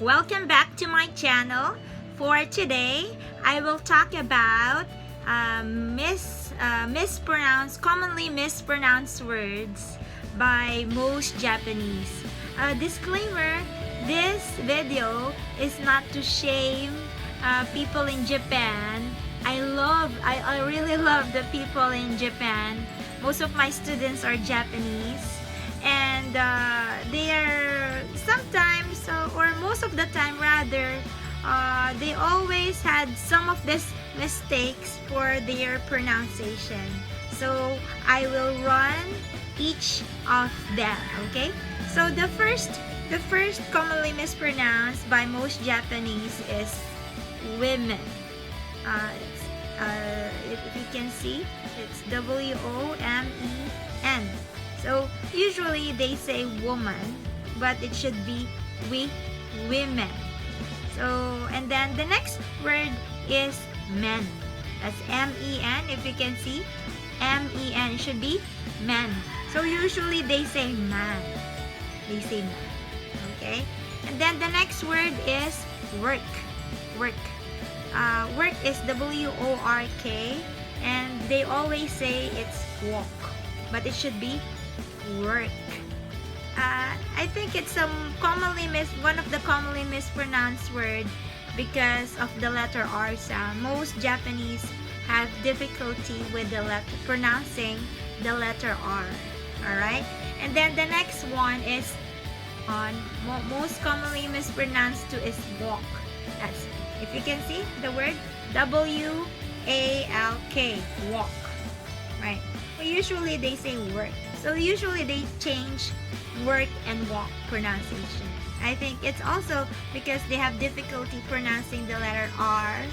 Welcome back to my channel. For today, I will talk about commonly mispronounced words by most Japanese. Disclaimer, this video is not to shame people in Japan. I really love the people in Japan. Most of my students are Japanese, and they are sometimes, or most of the time rather, they always had some of these mistakes for their pronunciation. So I will run each of them, okay? So the first commonly mispronounced by most Japanese is women. If you can see, it's W-O-M-E-N. So usually they say woman, but it should be women. So, and then the next word is men. That's M-E-N. If you can see, M-E-N. It should be men. So usually they say man. They say man. Okay? And then the next word is work. Work. Work is W-O-R-K, and they always say it's walk, but it should be work. I think it's one of the commonly mispronounced word because of the letter R sound. Most Japanese have difficulty with pronouncing the letter R. Alright? And then the next one is most commonly mispronounced too is walk. That's, if you can see the word W-A-L-K, walk. Right? Well, usually they say work. So usually they change work and walk pronunciation. I think it's also because they have difficulty pronouncing the letter R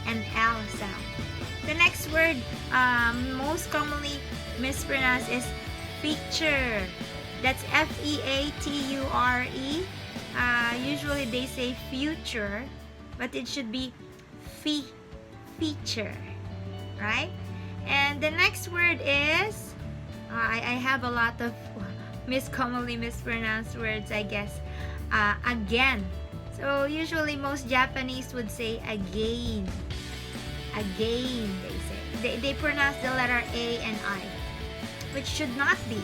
and L sound. The next word most commonly mispronounced is feature. That's F-E-A-T-U-R-E. Usually they say future, but it should be feature, right? And the next word is, I have a lot of commonly mispronounced words, I guess. Again. So usually most Japanese would say again. Again, they say. They pronounce the letter A and I, which should not be.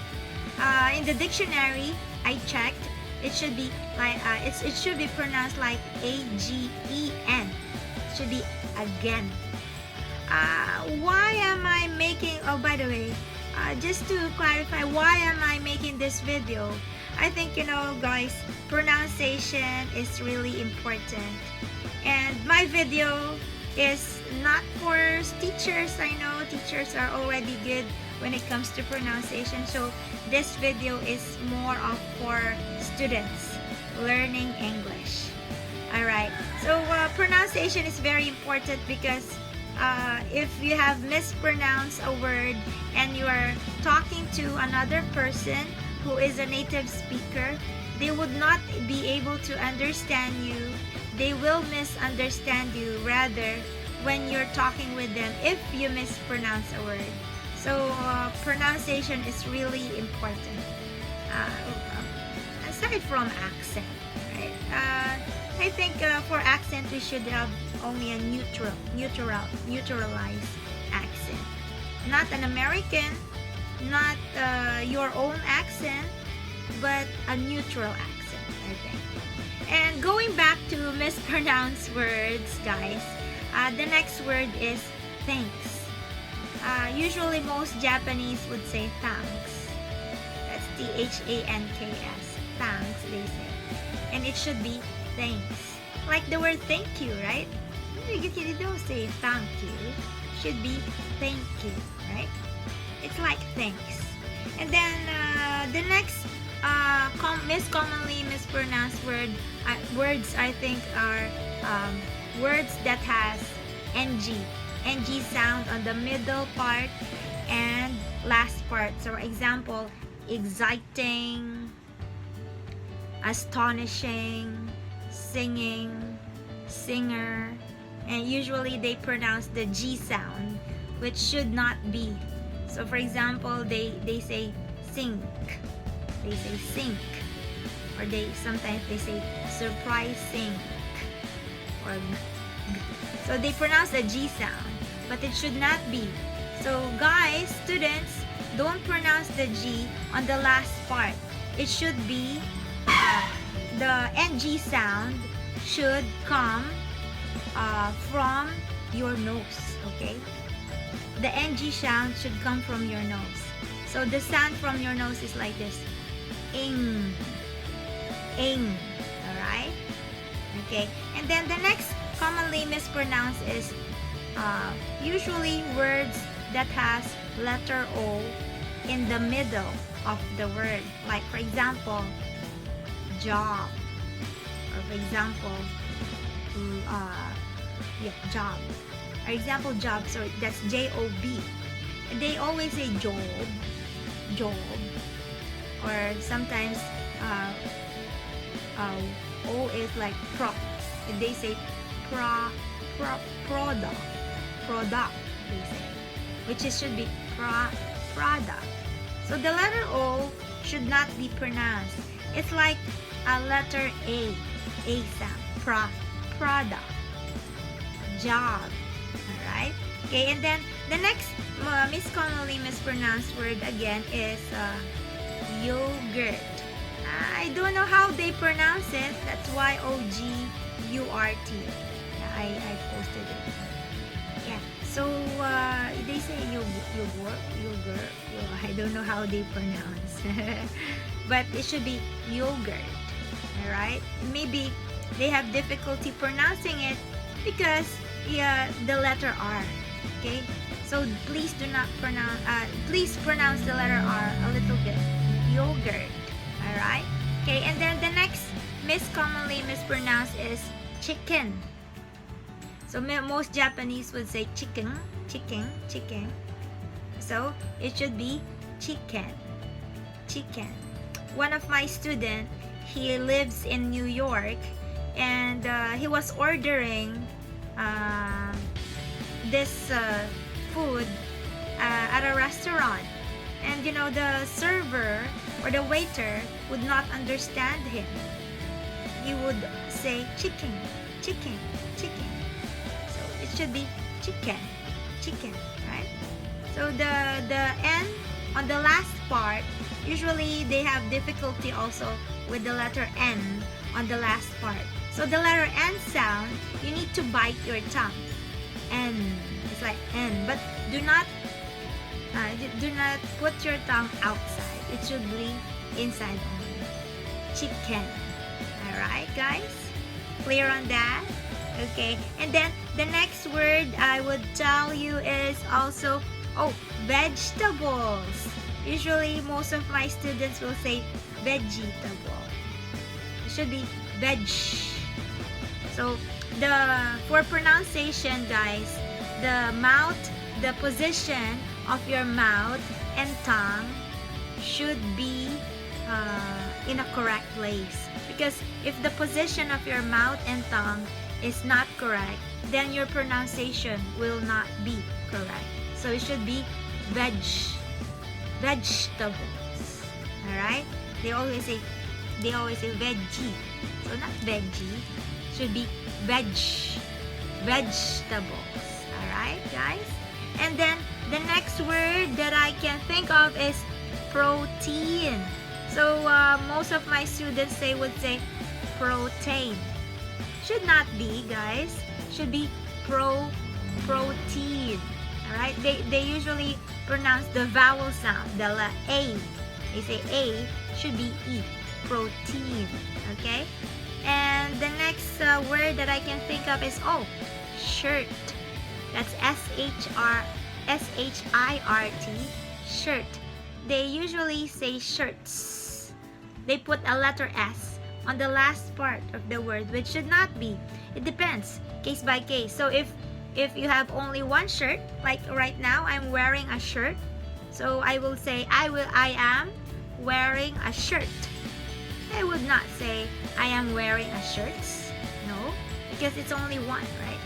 In the dictionary, I checked. It should be like it should be pronounced like A-G-E-N. It should be again. Why am I making? Oh, by the way, just to clarify, why am I making this video? I think, guys, pronunciation is really important, and my video is not for teachers. I know teachers are already good when it comes to pronunciation, so this video is more of for students learning English. Alright, so pronunciation is very important because if you have mispronounced a word and you are talking to another person who is a native speaker, they would not be able to understand you. They will misunderstand you rather when you're talking with them if you mispronounce a word. So pronunciation is really important. Aside from accent, right? I think for accent we should have only a neutralized accent, not an American, not your own accent, but a neutral accent, I think. And going back to mispronounced words, guys, the next word is thanks. Usually most Japanese would say thanks. That's T-H-A-N-K-S. Thanks, they say. And it should be thanks. Like the word thank you, right? You don't say thank you. It should be thank you, right? It's like thanks. And then the next commonly mispronounced words, I think, are words that has NG sound on the middle part and last part. So for example, exciting, astonishing, singing, singer, and usually they pronounce the G sound, which should not be. So for example, they say sink. They say sink. or sometimes they say surprising, or so they pronounce the G sound, but it should not be. So guys, students, don't pronounce the G on the last part. It should be the NG sound should come from your nose, okay? The NG sound should come from your nose. So the sound from your nose is like this. Ing. Ing. Alright? Okay. And then the next commonly mispronounced is usually words that has letter O in the middle of the word. Like for example, job. Or for example, job. For example, job. So that's J-O-B. They always say job. Job. Or sometimes O is like pro. They say product. Product, they say. Which should be product. So the letter O should not be pronounced. It's like a letter A. A sound. Product. Job. Alright? Okay, and then the next commonly mispronounced word again is yogurt. I don't know how they pronounce it. That's Y-O-G-U-R-T. I posted it. Yeah. So they say yogurt. I don't know how they pronounce. But it should be yogurt. Alright? Maybe they have difficulty pronouncing it because the letter R. Okay? So please do not pronounce please pronounce the letter R a little bit. Yogurt. Alright? Okay, and then the next commonly mispronounced is chicken. So most Japanese would say chicken. So it should be chicken. One of my students, he lives in New York, and he was ordering this food at a restaurant, and the server or the waiter would not understand him. He would say chicken. So it should be chicken, right? So the N on the last part, usually they have difficulty also with the letter N on the last part. So the letter N sound, you need to bite your tongue. N. It's like N. But do not put your tongue outside. It should be inside only. Chicken. Alright, guys? Clear on that? Okay. And then the next word I would tell you is also, vegetables. Usually most of my students will say vegetable. It should be veg. So for pronunciation, guys, the position of your mouth and tongue should be in a correct place. Because if the position of your mouth and tongue is not correct, then your pronunciation will not be correct. So it should be vegetables. Alright? They always say veggie. So not veggie. Should be vegetables. Alright, guys? And then the next word that I can think of is protein. So most of my students would say protein. Should not be, guys. Should be protein. Alright? They usually pronounce the vowel sound, the A. They say A, should be E. Protein. Okay? And the next word that I can think of is shirt. That's S-H-I-R-T. Shirt. They usually say shirts. They put a letter S on the last part of the word, which should not be. It depends, case by case. So if you have only one shirt, like right now I'm wearing a shirt, so I will say I am wearing a shirt. I would not say I am wearing a shirt. No, because it's only one, right?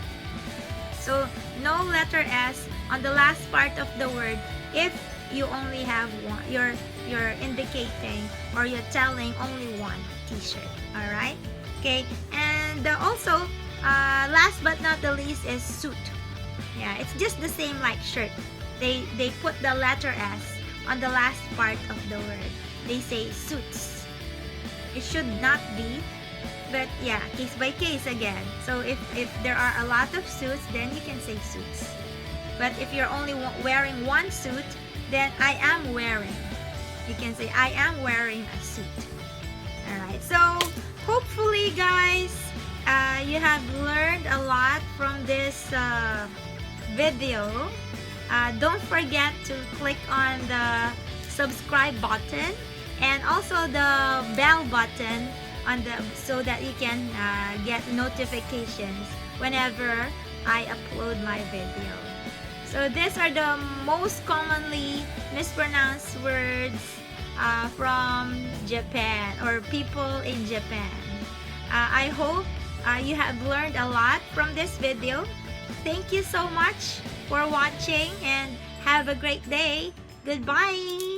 So no letter S on the last part of the word if you only have one. you're indicating or you're telling only one t-shirt. All right. Okay. And also, last but not the least is suit. Yeah, it's just the same like shirt. They put the letter S on the last part of the word. They say suits. It should not be, but yeah, case by case again. So if there are a lot of suits, then you can say suits. But if you're only wearing one suit, then I am wearing. You can say I am wearing a suit. Alright, so hopefully guys, you have learned a lot from this video. Don't forget to click on the subscribe button and also the bell button on the so that you can get notifications whenever I upload my video. So these are the most commonly mispronounced words from Japan or people in Japan. I hope you have learned a lot from this video. Thank you so much for watching and have a great day. Goodbye!